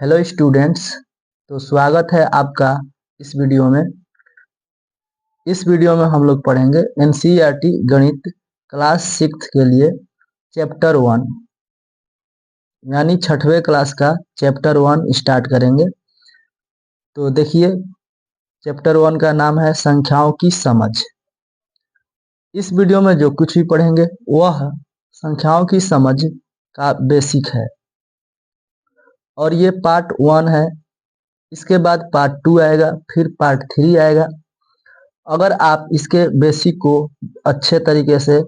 Hello students. तो स्वागत है आपका इस वीडियो में। इस वीडियो में हम लोग पढ़ेंगे एनसीईआरटी गणित क्लास 6 के लिए चैप्टर 1 यानी 6वें क्लास का चैप्टर 1 स्टार्ट करेंगे। तो देखिए, चैप्टर 1 का नाम है संख्याओं की समझ। इस वीडियो में जो कुछ भी पढ़ेंगे वह संख्याओं की समझ का बेसिक है और ये पार्ट 1 है। इसके बाद पार्ट 2 आएगा, फिर पार्ट 3 आएगा। अगर आप इसके बेसिक को अच्छे तरीके से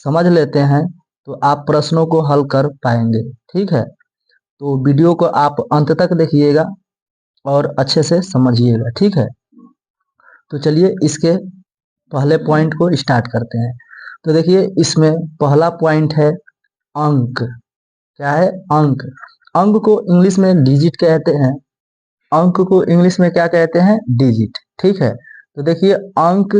समझ लेते हैं तो आप प्रश्नों को हल कर पाएंगे। ठीक है, तो वीडियो को आप अंत तक देखिएगा और अच्छे से समझिएगा। ठीक है, तो चलिए इसके पहले पॉइंट को स्टार्ट करते हैं। तो देखिए, इसमें पहला पॉइंट है अंक। क्या है? अंक। अंक को इंग्लिश में डिजिट कहते हैं। अंक को इंग्लिश में क्या कहते हैं? डिजिट। ठीक है, तो देखिए अंक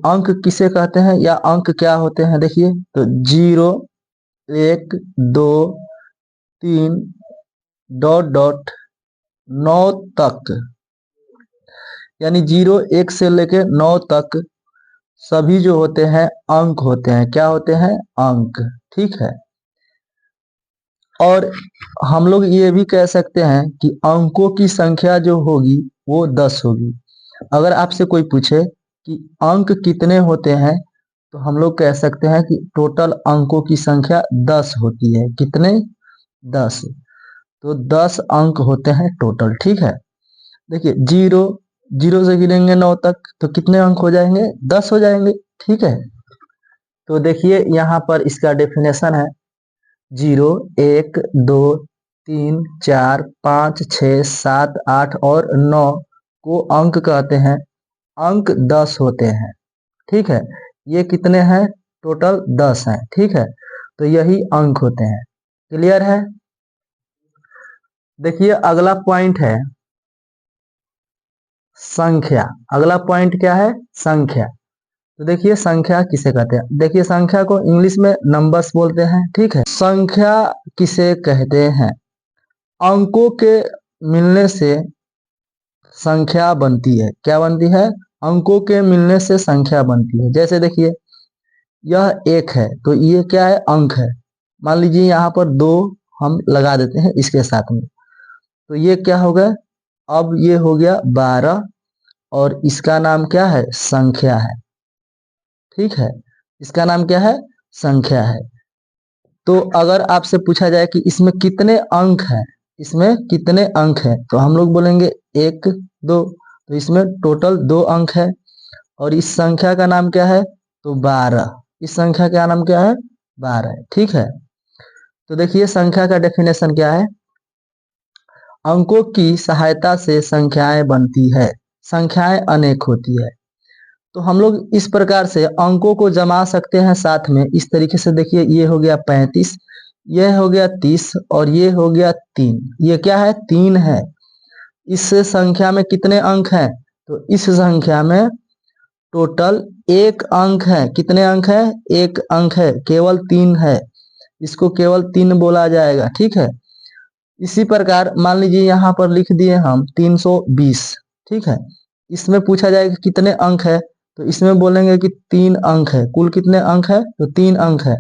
अंक किसे कहते हैं या अंक क्या होते हैं? देखिए, तो 0, 1, 2, 3 डॉट डॉट 9 तक, यानी 0 1 से लेके 9 तक सभी जो होते हैं अंक होते हैं। क्या होते हैं? अंक। ठीक है, और हम लोग ये भी कह सकते हैं कि अंकों की संख्या जो होगी वो 10 होगी। अगर आपसे कोई पूछे कि अंक कितने होते हैं तो हम लोग कह सकते हैं कि टोटल अंकों की संख्या 10 होती है। कितने? 10। तो 10 अंक होते हैं टोटल। ठीक है, देखिए 0 से गिनेंगे 9 तक तो कितने अंक हो जाएंगे? 10 हो जाएंगे। ठीक है, तो देखिए यहाँ पर इसका डेफिनेशन है 0, 1, 2, 3, 4, 5, 6, 7, 8 और 9 को अंक कहते हैं। अंक 10 होते हैं। ठीक है, ये कितने हैं? टोटल 10 हैं। ठीक है, तो यही अंक होते हैं। क्लियर है? देखिए अगला पॉइंट है संख्या। अगला पॉइंट क्या है? संख्या। तो देखिए संख्या किसे कहते हैं? देखिए संख्या को इंग्लिश में नंबर्स बोलते हैं। ठीक है, संख्या किसे कहते हैं? अंकों के मिलने से संख्या बनती है। क्या बनती है? अंकों के मिलने से संख्या बनती है। जैसे देखिए यह 1 है तो ये क्या है? अंक है। मान लीजिए यहाँ पर 2 हम लगा देते हैं इसके साथ में, तो ये क्या हो गया? अब ये हो गया 12 और इसका नाम क्या है? संख्या है। ठीक है, इसका नाम क्या है? संख्या है। तो अगर आपसे पूछा जाए कि इसमें कितने अंक हैं, इसमें कितने अंक हैं, तो हम लोग बोलेंगे 1, 2। तो इसमें टोटल 2 अंक है और इस संख्या का नाम क्या है? तो 12। इस संख्या का नाम क्या है? 12 है। ठीक है, तो देखिए संख्या का डेफिनेशन क्या है? अंकों की सहायता से संख्याएं बनती है। संख्याएं अनेक होती है। तो हम लोग इस प्रकार से अंकों को जमा सकते हैं साथ में। इस तरीके से देखिए, ये हो गया 35, ये हो गया 30 और ये हो गया 3। ये क्या है? 3 है। इस संख्या में कितने अंक हैं? तो इस संख्या में टोटल 1 अंक है। कितने अंक है? 1 अंक है, केवल 3 है। इसको केवल 3 बोला जाएगा। ठीक है, इसी प्रकार मान लीजिए यहाँ पर लिख दिए हम 320। ठीक है, इसमें पूछा जाएगा कितने अंक है, तो इसमें बोलेंगे कि 3 अंक है। कुल कितने अंक है? तो 3 अंक है।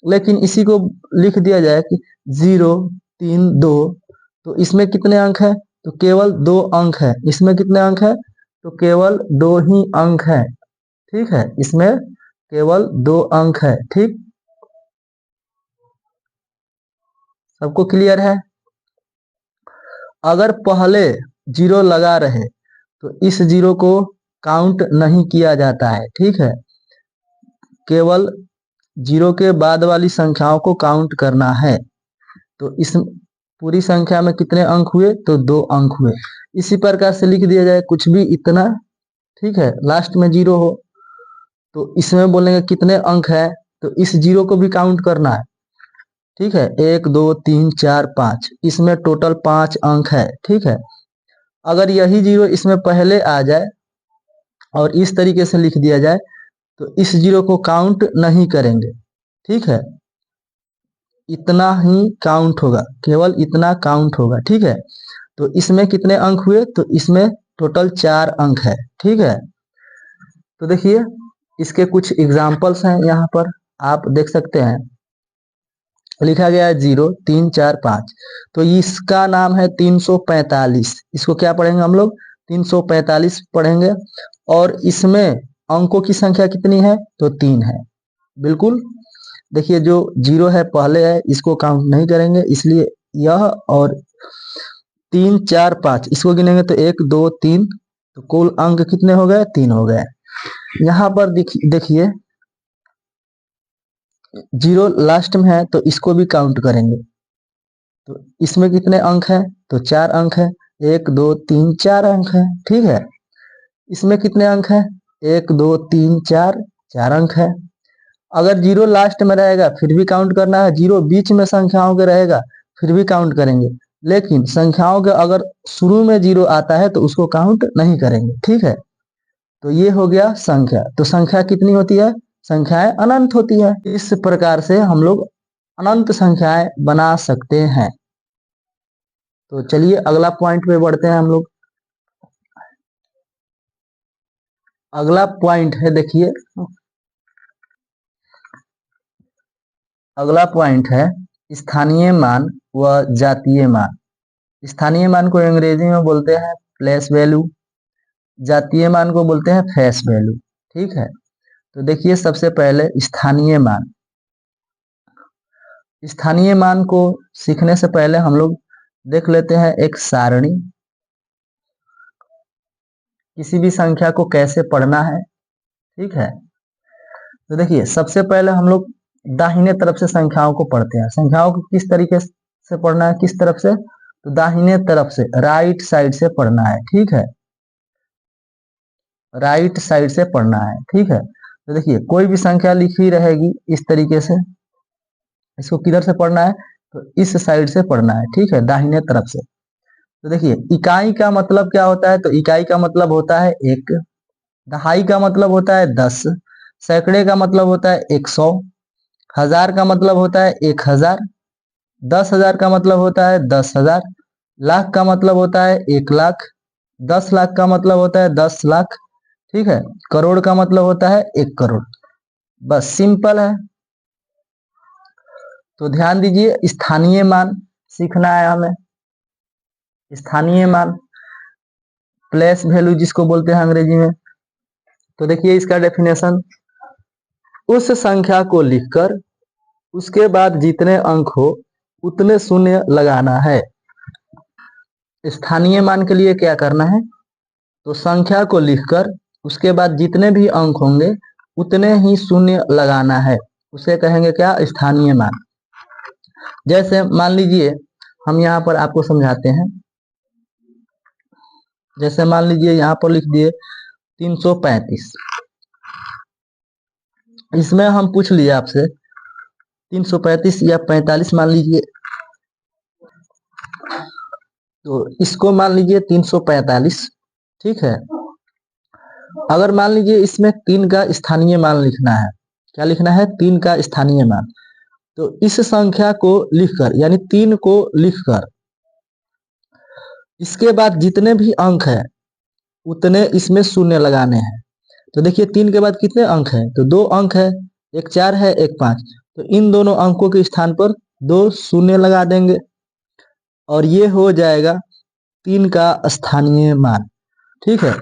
लेकिन इसी को लिख दिया जाए कि 0, 3, 2, तो इसमें कितने अंक है? तो केवल 2 अंक है। इसमें कितने अंक है? तो केवल 2 ही अंक है। ठीक है, इसमें केवल 2 अंक है। ठीक, सबको क्लियर है? अगर पहले 0 लगा रहे तो इस 0 को काउंट नहीं किया जाता है। ठीक है, केवल 0 के बाद वाली संख्याओं को काउंट करना है। तो इस पूरी संख्या में कितने अंक हुए? तो 2 अंक हुए। इसी प्रकार से लिख दिया जाए कुछ भी इतना। ठीक है, लास्ट में 0 हो तो इसमें बोलेंगे कितने अंक है, तो इस 0 को भी काउंट करना है। ठीक है, 1, 2, 3, 4, 5, इसमें टोटल 5 अंक है। ठीक है, अगर यही 0 इसमें पहले आ जाए और इस तरीके से लिख दिया जाए तो इस 0 को काउंट नहीं करेंगे। ठीक है, इतना ही काउंट होगा, केवल इतना काउंट होगा। ठीक है, तो इसमें कितने अंक हुए, तो इसमें टोटल 4 अंक है। ठीक है, तो देखिए इसके कुछ एग्जाम्पल्स हैं, यहाँ पर आप देख सकते हैं, लिखा गया है 0 3 4 5। तो इसका नाम है 345। इसको क्या पढ़ेंगे हम लोग, 345 पढ़ेंगे। और इसमें अंकों की संख्या कितनी है, तो 3 है। बिल्कुल, देखिए जो 0 है पहले है, इसको काउंट नहीं करेंगे, इसलिए यह और 3 4 5 इसको गिनेंगे तो 1 2 3, तो कुल अंक कितने हो गए, 3 हो गए। यहाँ पर देखिए 0 लास्ट में है, तो इसको भी काउंट करेंगे। तो इसमें कितने अंक हैं, तो 4 अंक है, 1 2 3 4 अंक है। ठीक है, इसमें कितने अंक हैं, 1 2 3 4, 4 अंक है। अगर 0 लास्ट में रहेगा फिर भी काउंट करना है, 0 बीच में संख्याओं के रहेगा फिर भी काउंट करेंगे, लेकिन संख्याओं के अगर शुरू में 0 आता है तो उसको काउंट नहीं करेंगे। ठीक है, तो ये हो गया संख्या। तो संख्या कितनी होती है, संख्याएं अनंत होती है। इस प्रकार से हम लोग अनंत संख्याएं बना सकते हैं। तो चलिए अगला पॉइंट पे बढ़ते हैं हम लोग। अगला पॉइंट है, देखिए अगला पॉइंट है स्थानीय मान व जातीय मान। स्थानीय मान को अंग्रेजी में बोलते हैं प्लेस वैल्यू, जातीय मान को बोलते हैं फेस वैल्यू। ठीक है, तो देखिए सबसे पहले स्थानीय मान। स्थानीय मान को सीखने से पहले हम लोग देख लेते हैं एक सारणी, किसी भी संख्या को कैसे पढ़ना है। ठीक है, तो देखिए सबसे पहले हम लोग दाहिने तरफ से संख्याओं को पढ़ते हैं। संख्याओं को किस तरीके से पढ़ना है, किस तरफ से, तो दाहिने तरफ से, राइट साइड से पढ़ना है। ठीक है, राइट साइड से पढ़ना है। ठीक है, तो देखिए कोई भी संख्या लिखी रहेगी इस तरीके से, इसको किधर से पढ़ना है, तो इस साइड से पढ़ना है। ठीक है, दाहिने तरफ से। तो देखिए इकाई का मतलब क्या होता है, तो इकाई का मतलब होता है 1, दहाई का मतलब होता है 10, सैकड़े का मतलब होता है 100, हजार का मतलब होता है 1000, 10,000 का मतलब होता है 10,000, लाख का मतलब होता है 1,00,000, 10,00,000 का मतलब होता है 10,00,000। ठीक है, करोड़ का मतलब होता है 1 करोड़। बस सिंपल है। तो ध्यान दीजिए, स्थानीय मान सीखना है हमें। स्थानीय मान, प्लेस वैल्यू जिसको बोलते हैं अंग्रेजी में। तो देखिए इसका डेफिनेशन, उस संख्या को लिखकर उसके बाद जितने अंक हो उतने शून्य लगाना है। स्थानीय मान के लिए क्या करना है, तो संख्या को लिखकर उसके बाद जितने भी अंक होंगे उतने ही शून्य लगाना है, उसे कहेंगे क्या, स्थानीय मान। जैसे मान लीजिए हम यहाँ पर आपको समझाते हैं, जैसे मान लीजिए यहाँ पर लिख दिए 335। इसमें हम पूछ लिए आपसे 335 या 45 मान लीजिए, तो इसको मान लीजिए 345। ठीक है, अगर मान लीजिए इसमें 3 का स्थानीय मान लिखना है, क्या लिखना है, 3 का स्थानीय मान। तो इस संख्या को लिखकर, यानी 3 को लिखकर इसके बाद जितने भी अंक है उतने इसमें शून्य लगाने हैं। तो देखिए 3 के बाद कितने अंक है, तो 2 अंक है, एक 4 है, एक 5। तो इन दोनों अंकों के स्थान पर 2 शून्य लगा देंगे और ये हो जाएगा 3 का स्थानीय मान। ठीक है,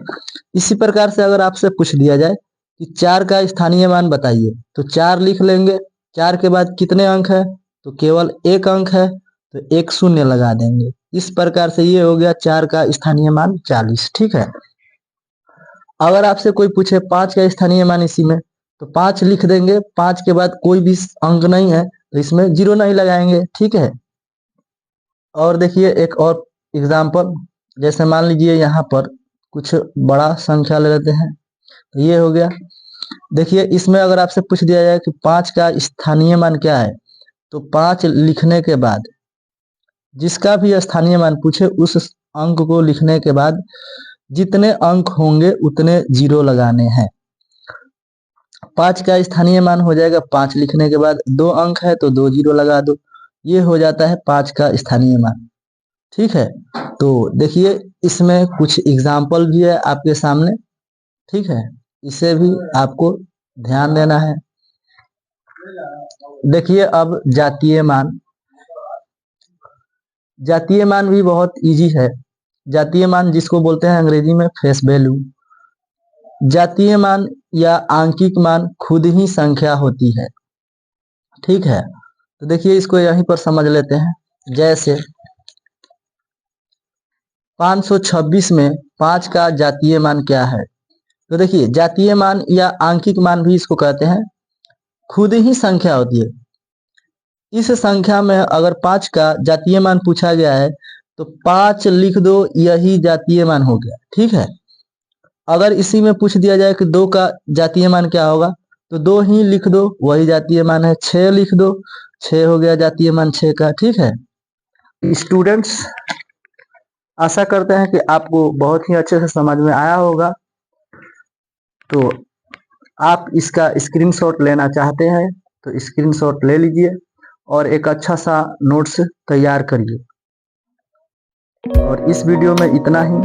इसी प्रकार से अगर आपसे पूछ दिया जाए कि 4 का स्थानीय मान बताइए, तो 4 लिख लेंगे। 4 के बाद कितने अंक है, तो केवल 1 अंक है, तो 1 शून्य लगा देंगे। इस प्रकार से ये हो गया 4 का स्थानीय मान 40। ठीक है, अगर आपसे कोई पूछे 5 का स्थानीय मान इसी में, तो 5 लिख देंगे। 5 के बाद कोई भी अंक नहीं है तो इसमें 0 नहीं लगाएंगे। ठीक है, और देखिए एक और एग्जाम्पल, जैसे मान लीजिए यहाँ पर कुछ बड़ा संख्या ले लेते हैं, तो ये हो गया। देखिए इसमें अगर आपसे पूछ दिया जाए कि 5 का स्थानीय मान क्या है, तो 5 लिखने के बाद जिसका भी स्थानीय मान पूछे उस अंक को लिखने के बाद जितने अंक होंगे उतने 0 लगाने हैं। 5 का स्थानीय मान हो जाएगा 5 लिखने के बाद 2 अंक है तो 2 जीरो लगा दो, ये हो जाता है 5 का स्थानीय मान। ठीक है, तो देखिए इसमें कुछ एग्जाम्पल भी है आपके सामने। ठीक है, इसे भी आपको ध्यान देना है। देखिए अब जातीय मान, जातीय मान भी बहुत इजी है। जातीय मान जिसको बोलते हैं अंग्रेजी में फेस वैल्यू। जातीय मान या आंकिक मान खुद ही संख्या होती है। ठीक है, तो देखिए इसको यहीं पर समझ लेते हैं। जैसे 526 में 5 का जातीय मान क्या है? तो देखिए जातीय मान या आंकिक मान भी इसको कहते हैं, खुद ही संख्या होती है। इस संख्या में अगर 5 का जातीय मान पूछा गया है तो 5 लिख दो, यही जातीय मान हो गया। ठीक है, अगर इसी में पूछ दिया जाए कि 2 का जातीय मान क्या होगा तो 2 ही लिख दो, वही जातीय मान है। 6 लिख दो, 6 हो गया जातीय मान 6 का। ठीक है स्टूडेंट्स, आशा करते हैं कि आपको बहुत ही अच्छे से समझ में आया होगा। तो आप इसका स्क्रीनशॉट लेना चाहते हैं तो स्क्रीनशॉट ले लीजिए और एक अच्छा सा नोट्स तैयार करिए। और इस वीडियो में इतना ही।